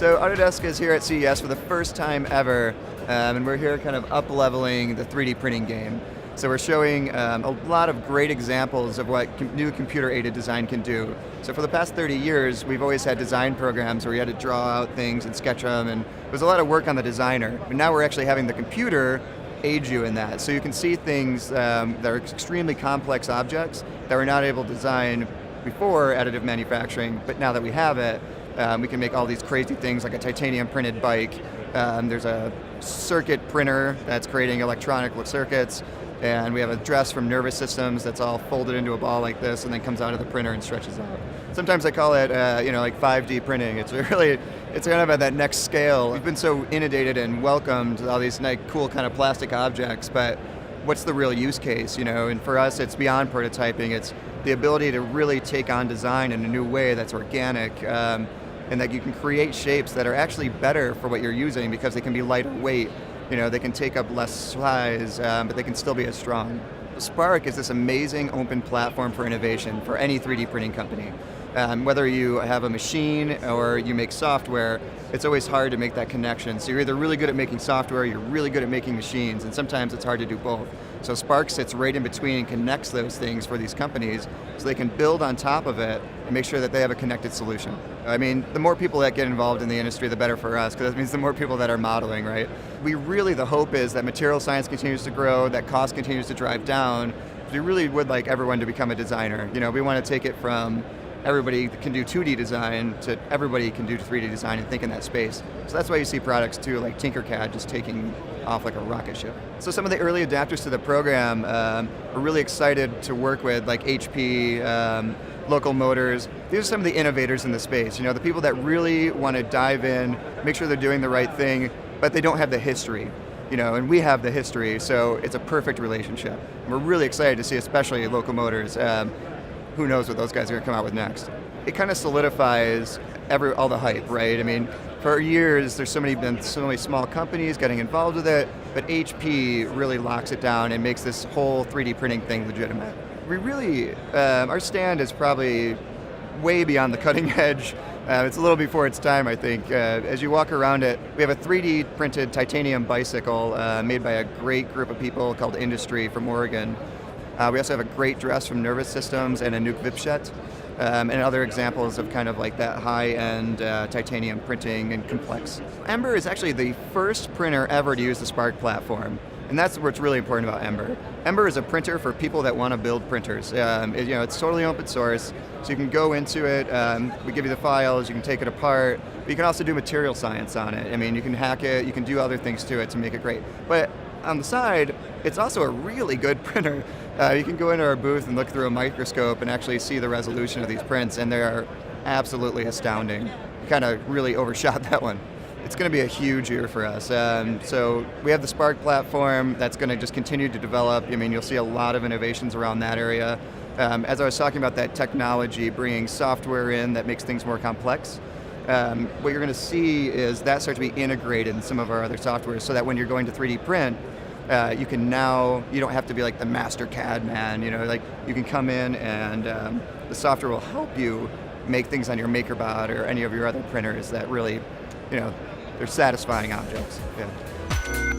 So Autodesk is here at CES for the first time ever, and we're here kind of up-leveling the 3D printing game. So we're showing a lot of great examples of what new computer-aided design can do. So for the past 30 years, we've always had design programs where you had to draw out things and sketch them, and it was a lot of work on the designer. But now we're actually having the computer aid you in that. So you can see things that are extremely complex objects that we're not able to design before additive manufacturing, but now that we have it, we can make all these crazy things like a titanium printed bike. There's a circuit printer that's creating electronic circuits, and we have a dress from nervous systems that's all folded into a ball like this and then comes out of the printer and stretches out. Sometimes I call it like 5D printing. It's kind of at that next scale. We've been so inundated and welcomed all these nice, cool kind of plastic objects, but what's the real use case? And for us, it's beyond prototyping. It's the ability to really take on design in a new way that's organic, and that you can create shapes that are actually better for what you're using because they can be lighter weight. They can take up less size, but they can still be as strong. Spark is this amazing open platform for innovation for any 3D printing company. Whether you have a machine or you make software, it's always hard to make that connection. So you're either really good at making software, or you're really good at making machines, and sometimes it's hard to do both. So Spark sits right in between and connects those things for these companies so they can build on top of it and make sure that they have a connected solution. I mean, the more people that get involved in the industry, the better for us, because that means the more people that are modeling, right? The hope is that material science continues to grow, that cost continues to drive down. We really would like everyone to become a designer. We want to take it from everybody can do 2D design to everybody can do 3D design and think in that space. So that's why you see products too, like Tinkercad just taking off like a rocket ship. So some of the early adapters to the program are really excited to work with, like HP, Local Motors. These are some of the innovators in the space, the people that really want to dive in, make sure they're doing the right thing, but they don't have the history. And we have the history, so it's a perfect relationship. And we're really excited to see, especially Local Motors. Who knows what those guys are going to come out with next. It kind of solidifies all the hype, right? I mean, for years, there's been so many small companies getting involved with it, but HP really locks it down and makes this whole 3D printing thing legitimate. Our stand is probably way beyond the cutting edge. It's a little before its time, I think. As you walk around it, we have a 3D printed titanium bicycle made by a great group of people called Industry from Oregon. We also have a great dress from Nervous Systems and a Nuke Vipshet, and other examples of kind of like that high-end titanium printing and complex. Ember is actually the first printer ever to use the Spark platform, and that's what's really important about Ember. Ember is a printer for people that want to build printers. It's totally open source, so you can go into it, we give you the files, you can take it apart, but you can also do material science on it. I mean, you can hack it, you can do other things to it to make it great. But on the side, it's also a really good printer. You can go into our booth and look through a microscope and actually see the resolution of these prints, and they are absolutely astounding. You kind of really overshot that one. It's going to be a huge year for us. So we have the Spark platform that's going to just continue to develop. I mean, you'll see a lot of innovations around that area. As I was talking about that technology, bringing software in that makes things more complex, what you're going to see is that start to be integrated in some of our other software so that when you're going to 3D print, you don't have to be like the master CAD man, you can come in and the software will help you make things on your MakerBot or any of your other printers that really, they're satisfying objects. Yeah.